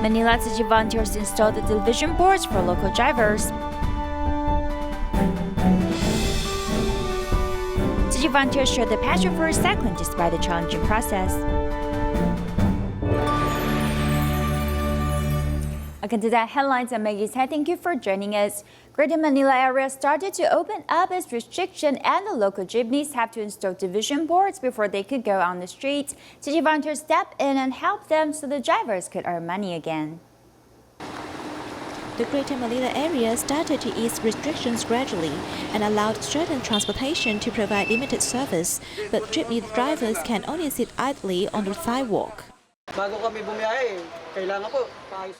Manila Tzu Chi volunteers installed the television boards for local drivers. Tzu Chi volunteers showed the passion for recycling despite the challenging process. Welcome to the headlines. I'm Maggie Tsai. Thank you for joining us. Greater Manila area started to open up its restriction, and the local jeepneys have to install division boards before they could go on the streets. Tzu Chi volunteers stepped in and helped them so the drivers could earn money again. The Greater Manila area started to ease restrictions gradually and allowed certain transportation to provide limited service, but jeepney drivers can only sit idly on the sidewalk.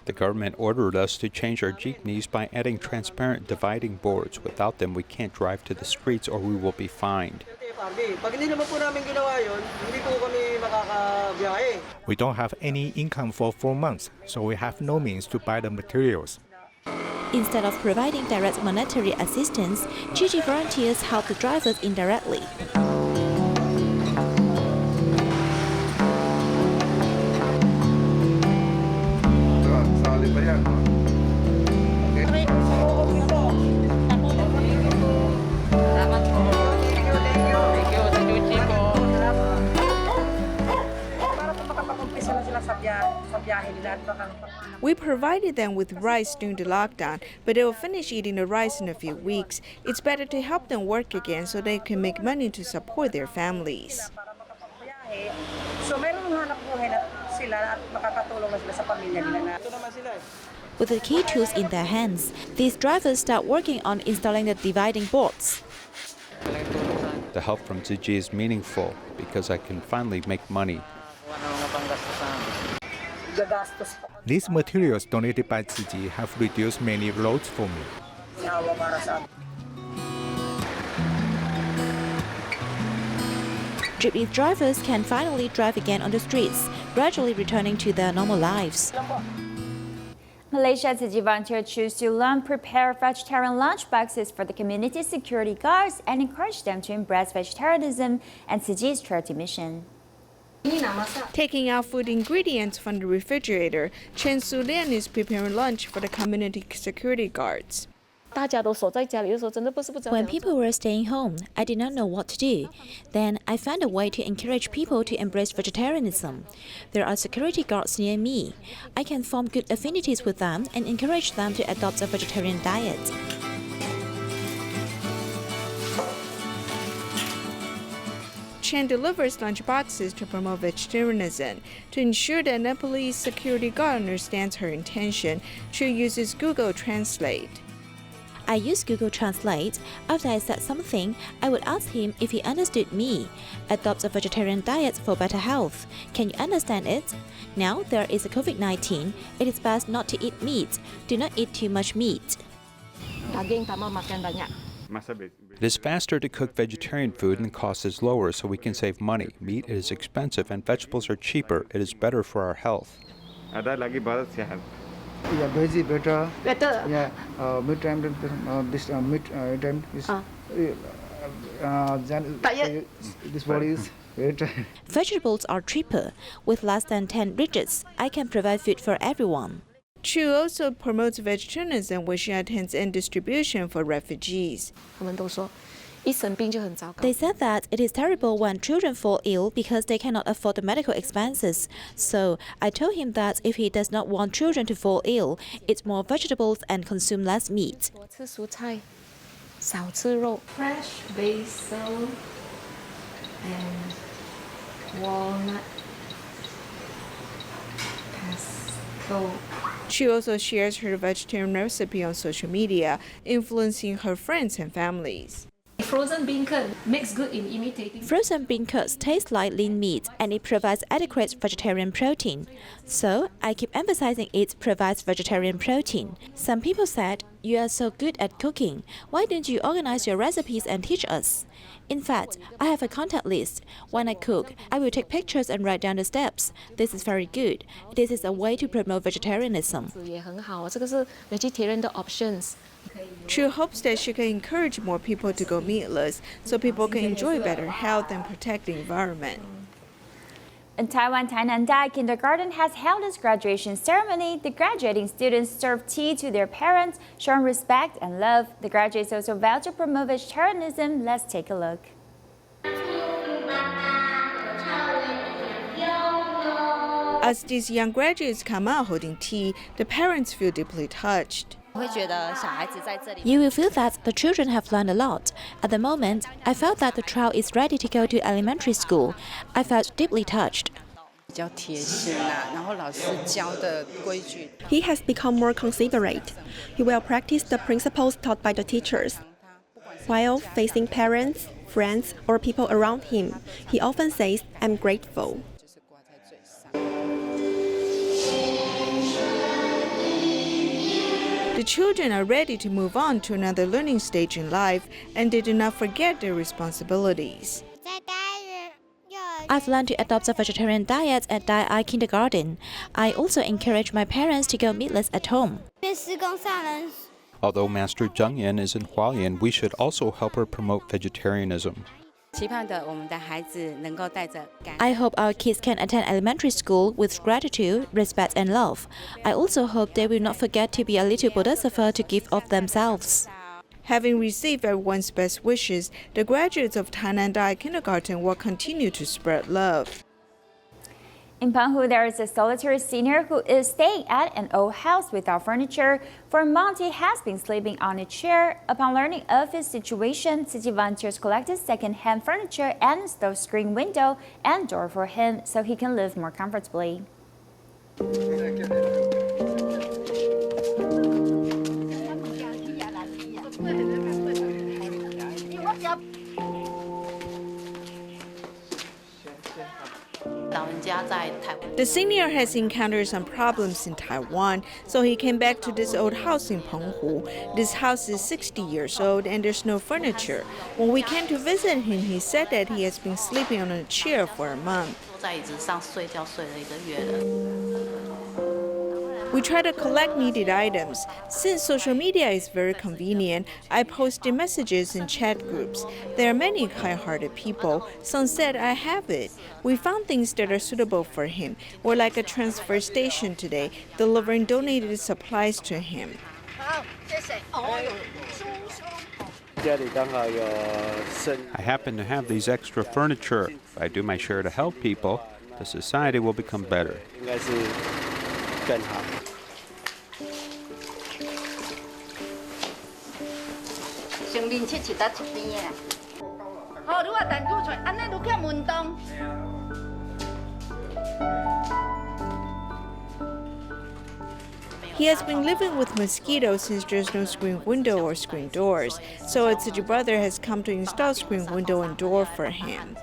The government ordered us to change our jeepneys by adding transparent dividing boards. Without them, we can't drive to the streets or we will be fined. We don't have any income for 4 months, so we have no means to buy the materials. Instead of providing direct monetary assistance, Tzu Chi volunteers help the drivers indirectly. We provided them with rice during the lockdown, but they will finish eating the rice in a few weeks. It's better to help them work again so they can make money to support their families. With the key tools in their hands, these drivers start working on installing the dividing boards. The help from Tzu Chi is meaningful because I can finally make money. These materials donated by Tzu Chi have reduced many roads for me. Jeepney drivers can finally drive again on the streets, gradually returning to their normal lives. Malaysia Tzu Chi volunteers choose to learn prepare vegetarian lunch boxes for the community security guards and encourage them to embrace vegetarianism and Tzu Chi's charity mission. Taking out food ingredients from the refrigerator, Chen Sulian is preparing lunch for the community security guards. When people were staying home, I did not know what to do. Then I found a way to encourage people to embrace vegetarianism. There are security guards near me. I can form good affinities with them and encourage them to adopt a vegetarian diet. Chen delivers lunch boxes to promote vegetarianism. To ensure that Nepalese security guard understands her intention, she uses Google Translate. I use Google Translate. After I said something, I would ask him if he understood me. Adopt a vegetarian diet for better health. Can you understand it? Now there is a COVID-19. It is best not to eat meat. Do not eat too much meat. It is faster to cook vegetarian food and the cost is lower, so we can save money. Meat is expensive and vegetables are cheaper. It is better for our health. Yeah, veggie better. Better. Yeah, meat time. This meat item is. This body is. Vegetables are cheaper. With less than 10 ringgit, I can provide food for everyone. Chu also promotes vegetarianism when she attends end distribution for refugees. They said that it is terrible when children fall ill because they cannot afford the medical expenses. So I told him that if he does not want children to fall ill, eat more vegetables and consume less meat. Fresh basil and walnut pesto. She also shares her vegetarian recipe on social media, influencing her friends and families. Frozen bean curd makes good in imitating. Frozen bean curds taste like lean meat and it provides adequate vegetarian protein. So I keep emphasizing it provides vegetarian protein. Some people said, "You are so good at cooking. Why don't you organize your recipes and teach us?" In fact, I have a contact list. When I cook, I will take pictures and write down the steps. This is very good. This is a way to promote vegetarianism. Chu hopes that she can encourage more people to go meatless so people can enjoy better health and protect the environment. In Taiwan, Tainan Dai Kindergarten has held its graduation ceremony. The graduating students served tea to their parents, showing respect and love. The graduates also vowed to promote vegetarianism. Let's take a look. As these young graduates come out holding tea, the parents feel deeply touched. You will feel that the children have learned a lot. At the moment, I felt that the child is ready to go to elementary school. I felt deeply touched. He has become more considerate. He will practice the principles taught by the teachers. While facing parents, friends, or people around him, he often says, "I'm grateful." The children are ready to move on to another learning stage in life, and they do not forget their responsibilities. I've learned to adopt a vegetarian diet at Dai Kindergarten. I also encourage my parents to go meatless at home. Although Master Zheng Yan is in Hualien, we should also help her promote vegetarianism. I hope our kids can attend elementary school with gratitude, respect, and love. I also hope they will not forget to be a little bodhisattva to give of themselves. Having received everyone's best wishes, the graduates of Tainan Dai Kindergarten will continue to spread love. In Penghu, there is a solitary senior who is staying at an old house without furniture. For a month, he has been sleeping on a chair. Upon learning of his situation, Tzu Chi volunteers collected second-hand furniture and installed screen window and door for him so he can live more comfortably. The senior has encountered some problems in Taiwan, so he came back to this old house in Penghu. This house is 60 years old and there's no furniture. When we came to visit him, he said that he has been sleeping on a chair for a month. We try to collect needed items. Since social media is very convenient, I posted messages in chat groups. There are many kind-hearted people. Some said, "I have it." We found things that are suitable for him. We're like a transfer station today, delivering donated supplies to him. I happen to have these extra furniture. If I do my share to help people, the society will become better. He has been living with mosquitoes since there's no screen window or screen doors, so a Tzu Chi brother has come to install screen window and door for him.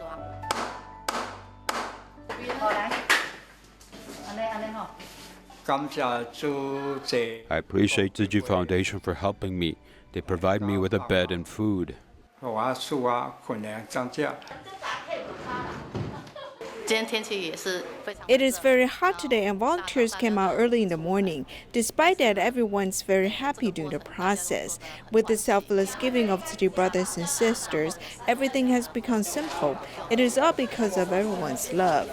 I appreciate Tzu Chi Foundation for helping me. They provide me with a bed and food. It is very hot today and volunteers came out early in the morning. Despite that, everyone's very happy during the process. With the selfless giving of Tzu Chi brothers and sisters, everything has become simple. It is all because of everyone's love.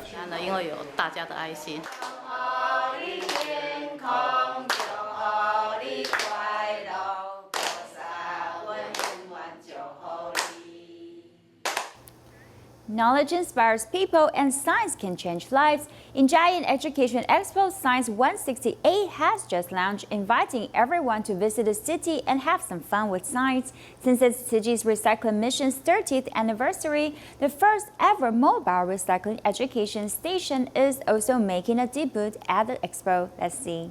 Knowledge inspires people and science can change lives. In Giant Education Expo, Science 168 has just launched, inviting everyone to visit the city and have some fun with science. Since it's Tzu Chi's recycling mission's 30th anniversary, the first ever mobile recycling education station is also making a debut at the expo. Let's see.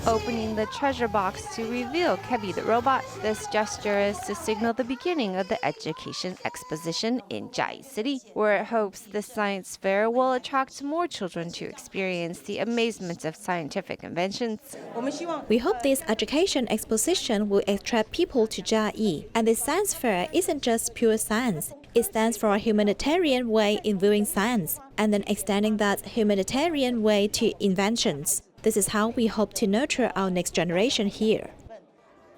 Opening the treasure box to reveal Kebi the robot, this gesture is to signal the beginning of the education exposition in Chiayi City, where it hopes the science fair will attract more children to experience the amazement of scientific inventions. We hope this education exposition will attract people to Chiayi. And the science fair isn't just pure science. It stands for a humanitarian way in viewing science, and then extending that humanitarian way to inventions. This is how we hope to nurture our next generation here.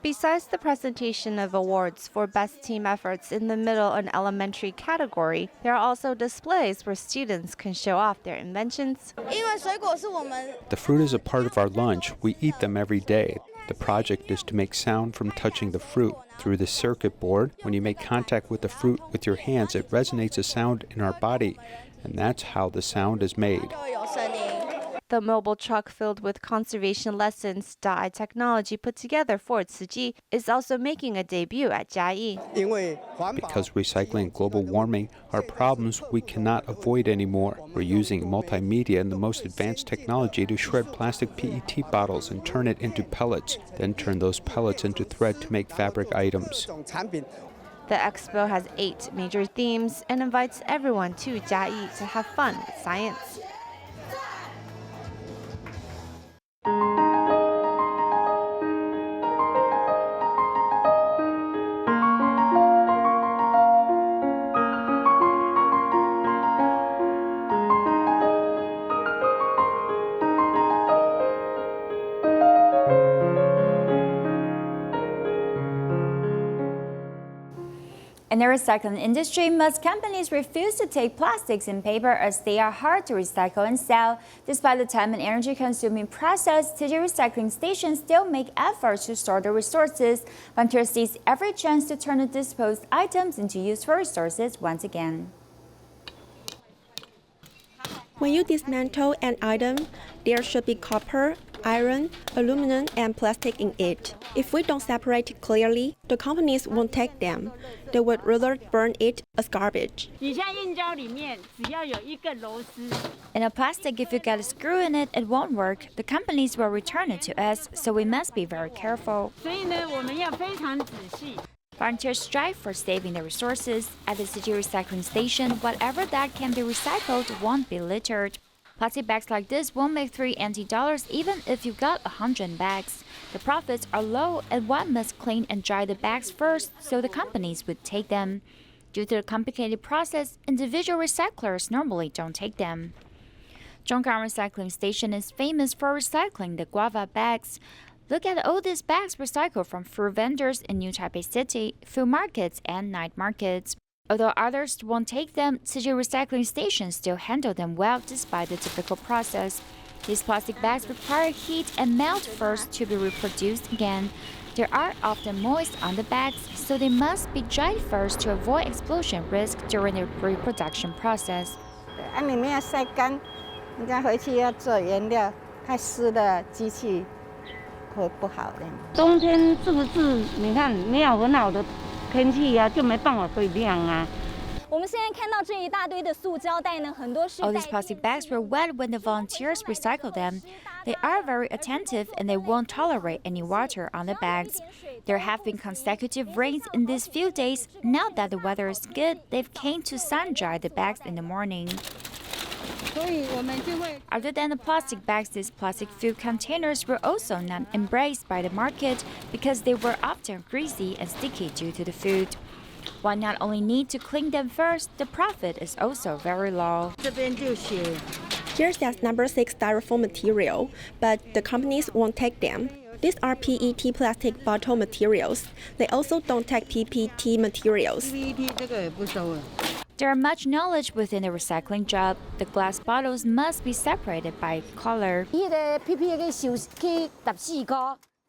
Besides the presentation of awards for best team efforts in the middle and elementary category, there are also displays where students can show off their inventions. The fruit is a part of our lunch. We eat them every day. The project is to make sound from touching the fruit. Through the circuit board, when you make contact with the fruit with your hands, it resonates a sound in our body, and that's how the sound is made. The mobile truck filled with conservation lessons dye technology put together for Tzu Chi is also making a debut at Jiayi. Because recycling and global warming are problems we cannot avoid anymore. We're using multimedia and the most advanced technology to shred plastic PET bottles and turn it into pellets, then turn those pellets into thread to make fabric items. The expo has 8 major themes and invites everyone to Jiayi to have fun with science. In the recycling industry, most companies refuse to take plastics and paper as they are hard to recycle and sell. Despite the time and energy-consuming process, Tzu Chi recycling stations still make efforts to store the resources. Volunteers seize every chance to turn the disposed items into useful resources once again. When you dismantle an item, there should be copper, iron, aluminum, and plastic in it. If we don't separate it clearly, the companies won't take them. They would rather burn it as garbage. In a plastic, if you get a screw in it, it won't work. The companies will return it to us, so we must be very careful. Volunteers strive for saving the resources. At the Tzu Chi recycling station, whatever that can be recycled won't be littered. Plastic bags like this won't make $3 NT even if you got 100 bags. The profits are low and one must clean and dry the bags first so the companies would take them. Due to the complicated process, individual recyclers normally don't take them. Zhonggang Recycling Station is famous for recycling the guava bags. Look at all these bags recycled from fruit vendors in New Taipei City, food markets, and night markets. Although others won't take them, Tzu Chi recycling stations still handle them well despite the difficult process. These plastic bags require heat and melt first to be reproduced again. They are often moist on the bags, so they must be dried first to avoid explosion risk during the reproduction process. 里面要晒干，人家回去要做原料，太湿的机器会不好的。冬天是不是？你看没有很好的天气啊，就没办法可以晾啊。 All these plastic bags were wet when the volunteers recycle them. They are very attentive and they won't tolerate any water on the bags. There have been consecutive rains in these few days. Now that the weather is good, they've came to sun dry the bags in the morning. Other than the plastic bags, these plastic food containers were also not embraced by the market because they were often greasy and sticky due to the food. One not only need to clean them first, the profit is also very low. Here says number 6 styrofoam material, but the companies won't take them. These are PET plastic bottle materials. They also don't take PPT materials. There are much knowledge within the recycling job. The glass bottles must be separated by color.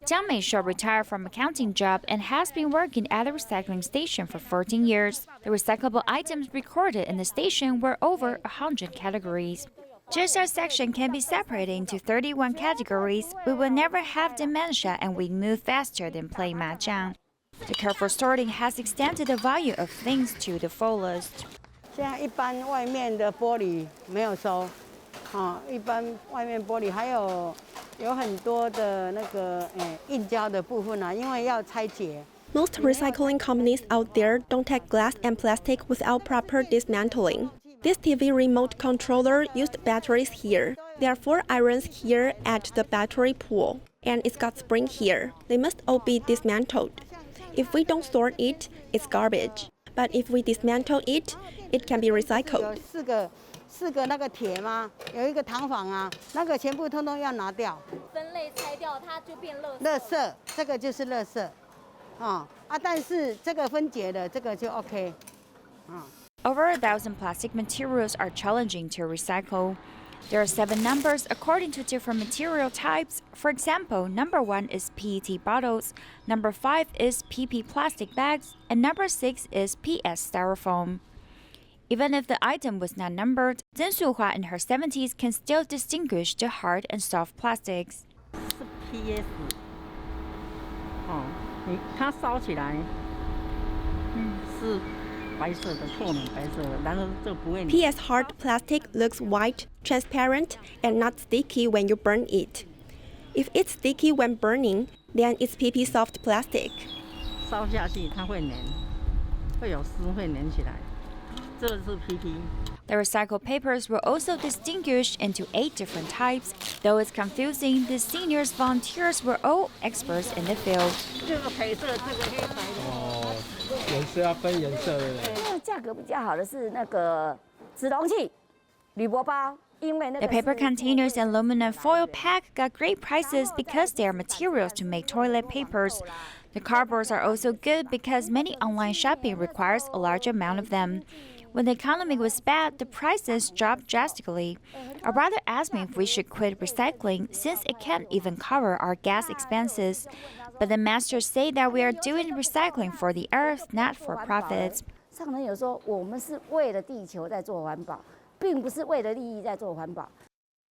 Jiang Meishuo retired from accounting job and has been working at the recycling station for 14 years. The recyclable items recorded in the station were over 100 categories. Just our section can be separated into 31 categories, we will never have dementia and we move faster than playing mahjong. The careful sorting has extended the value of things to the fullest. 现在一般外面的玻璃没有收，一般外面玻璃还有很多的那个硬胶的部分啊，因为要拆解。 Most recycling companies out there don't take glass and plastic without proper dismantling. This TV remote controller used batteries here. There are 4 irons here at the battery pool, and it's got spring here. They must all be dismantled. If we don't sort it, it's garbage. But if we dismantle it, it can be recycled. 4个那个铁吗？有一个糖坊啊，那个全部通通要拿掉。分类拆掉，它就变垃圾。垃圾，这个就是垃圾。Over 1,000 plastic materials are challenging to recycle. There are 7 numbers according to different material types. For example, number 1 is PET bottles, number 5 is PP plastic bags, and number 6 is PS styrofoam. Even if the item was not numbered, Zhen Suhua in her 70s can still distinguish the hard and soft plastics. PS， 它烧起来，是白色的，透明白色的，然后这不会。PS hard plastic looks white, transparent, and not sticky when you burn it. If it's sticky when burning, then it's PP soft plastic. 烧下去它会粘，会有丝会粘起来。这个是 PP。 The recycled papers were also distinguished into 8 different types. Though it's confusing, the seniors volunteers were all experts in the field. 这个黑色，这个黑白的。颜色要分颜色的。价格比较好的是那个纸容器、铝箔包。 The paper containers and aluminum foil pack got great prices because they are materials to make toilet papers. The cardboards are also good because many online shopping requires a large amount of them. When the economy was bad, the prices dropped drastically. Our brother asked me if we should quit recycling since it can't even cover our gas expenses. But the masters say that we are doing recycling for the earth, not for profits. 上人有说，我们是为了地球在做环保，并不是为了利益在做环保。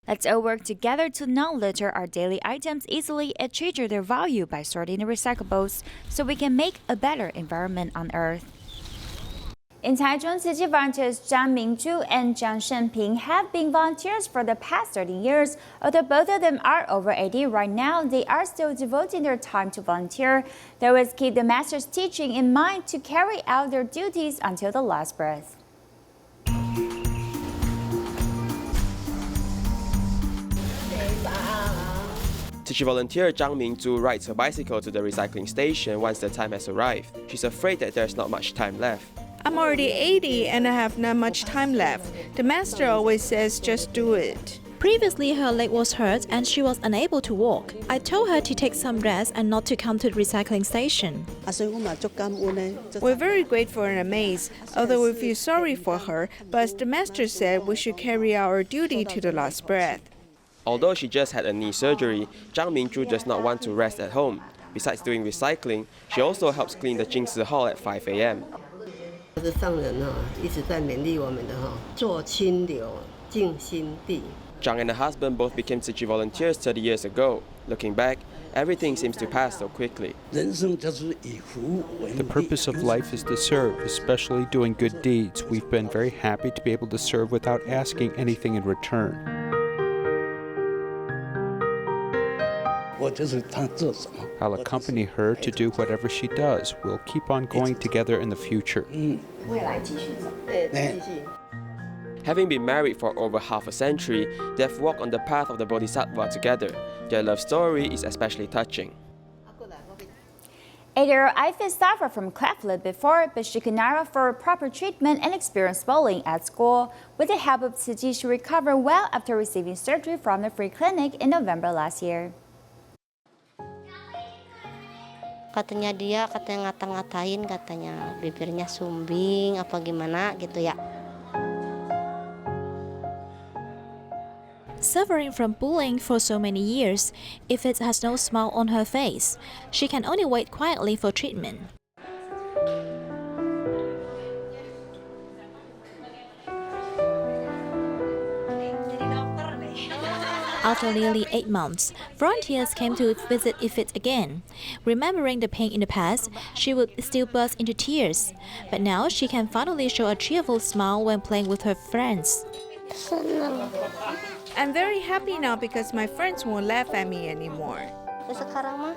Let's all work together to not litter our daily items easily and treasure their value by sorting the recyclables so we can make a better environment on Earth. In Taichung, Tzu Chi volunteers Zhang Mingzhu and Zhang Shenping have been volunteers for the past 30 years. Although both of them are over 80 right now, they are still devoting their time to volunteer. They always keep the master's teaching in mind to carry out their duties until the last breath. Tzu Chi volunteer Zhang Mingzhu rides her bicycle to the recycling station once the time has arrived. She's afraid that there's not much time left. I'm already 80 and I have not much time left. The master always says just do it. Previously, her leg was hurt and she was unable to walk. I told her to take some rest and not to come to the recycling station. We're very grateful and amazed, although we feel sorry for her, but the master said we should carry out our duty to the last breath. Although she just had a knee surgery, Zhang Mingzhu does not want to rest at home. Besides doing recycling, she also helps clean the Jingsi Hall at 5 a.m. 上人一直在勉励我们的做清流净心地。 Zhang and her husband both became Tzu Chi volunteers 30 years ago. Looking back, everything seems to pass so quickly. The purpose of life is to serve, especially doing good deeds. We've been very happy to be able to serve without asking anything in return. I'll accompany her to do whatever she does. We'll keep on going together in the future. Having been married for over half a century, they have walked on the path of the Bodhisattva together. Their love story is especially touching. 8-year-old Ivy suffered from cleft lip before, but she could not afford proper treatment and experienced bullying at school. With the help of Tzu Chi, she recovered well after receiving surgery from the free clinic in November last year. Katanya dia ngata-ngatain katanya bibirnya sumbing apa gimana gitu ya. Suffering from bullying for so many years, Ifit has no smile on her face. She can only wait quietly for treatment. After nearly 8 months, volunteers came to visit Ifit again. Remembering the pain in the past, she would still burst into tears. But now she can finally show a cheerful smile when playing with her friends. I'm very happy now because my friends won't laugh at me anymore. Sekarang mah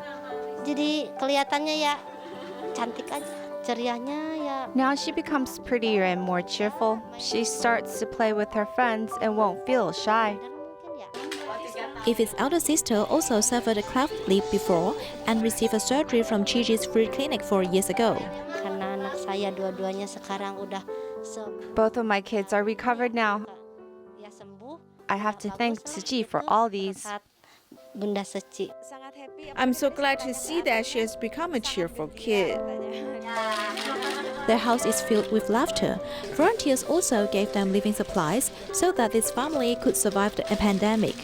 jadi kelihatannya ya cantik aja, cerianya ya. Now she becomes prettier and more cheerful. She starts to play with her friends and won't feel shy. Ifit's elder sister also suffered a cleft lip before and received a surgery from Tzu Chi's free clinic 4 years ago. Karena anak saya dua-duanya sekarang udah Both of my kids are recovered now. I have to thank Tzu Chi for all these. Bunda Tzu Chi. I'm so glad to see that she has become a cheerful kid. Their house is filled with laughter. Volunteers also gave them living supplies so that this family could survive the pandemic.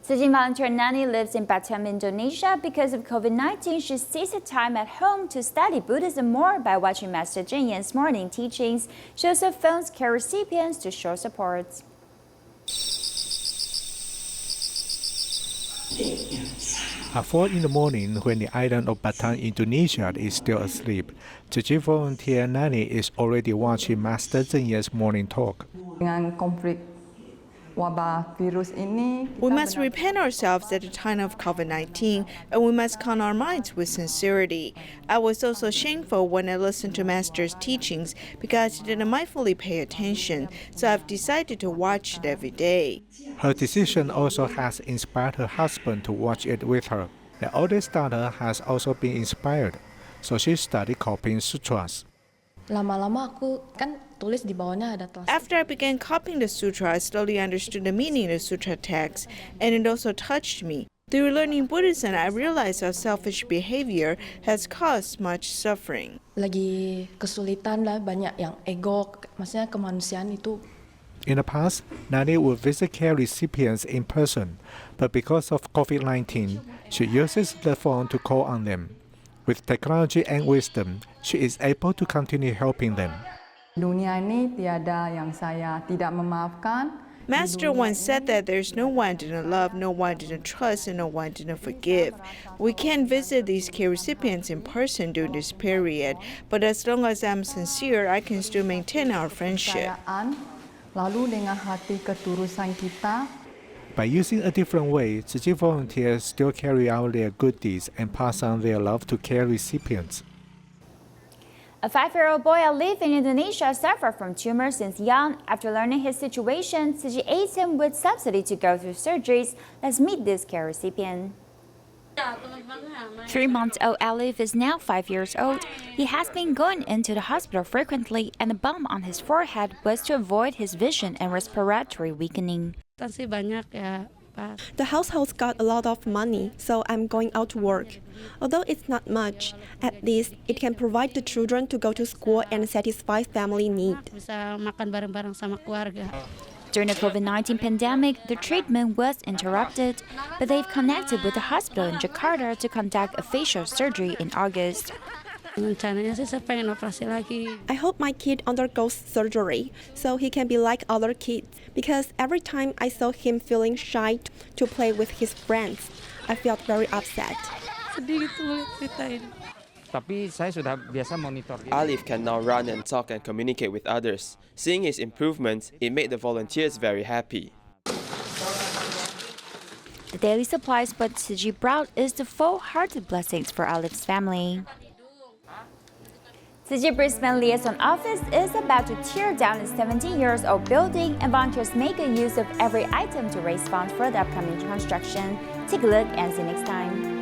Tzu Chi volunteer Nani lives in Batam, Indonesia. Because of COVID-19, she sees the time at home to study Buddhism more by watching Master Cheng Yen's morning teachings. She also phones care recipients to show support. At 4 in the morning, when the island of Batam, Indonesia is still asleep, Tzu Chi volunteer Nani is already watching Master Cheng Yen's morning talk. We must repent ourselves at the time of COVID-19, and we must calm our minds with sincerity. I was also shameful when I listened to Master's teachings because I didn't mindfully pay attention, so I've decided to watch it every day. Her decision also has inspired her husband to watch it with her. The oldest daughter has also been inspired, so she studied copying sutras. After I began copying the sutra, I slowly understood the meaning of the sutra text, and it also touched me. Through learning Buddhism, I realized how selfish behavior has caused much suffering. Lagi kesulitan lah, banyak yang ego, maksudnya kemanusiaan itu. In the past, Nani would visit care recipients in person, but because of COVID-19, she uses the phone to call on them. With technology and wisdom, she is able to continue helping them. Dunia ini tiada yang saya tidak memaafkan. Master once said that there's no one I didn't love, no one I didn't trust, and no one I didn't forgive. We can't visit these care recipients in person during this period, but as long as I'm sincere, I can still maintain our friendship. Lalu dengan hati ketulusan kita, by using a different way, Tzu Chi volunteers still carry out their good deeds and pass on their love to care recipients. A 5-year-old boy who lives in Indonesia suffered from tumors since young. After learning his situation, Tzu Chi aids him with subsidy to go through surgeries. Let's meet this care recipient. 3-month-old Alif is now 5 years old. He has been going into the hospital frequently, and the bump on his forehead was to avoid his vision and respiratory weakening. The household's got a lot of money, so I'm going out to work. Although it's not much, at least it can provide the children to go to school and satisfy family need. During the COVID-19 pandemic, the treatment was interrupted, but they've connected with the hospital in Jakarta to conduct a facial surgery in August. I hope my kid undergoes surgery so he can be like other kids, because every time I saw him feeling shy to play with his friends, I felt very upset. Alif can now run and talk and communicate with others. Seeing his improvements, it made the volunteers very happy. The daily supplies but Tzu Chi brought is the full-hearted blessings for Alif's family. Tzu Chi Brisbane Liaison Office is about to tear down a 17-year-old building, and volunteers make use of every item to raise funds for the upcoming construction. Take a look and see you next time.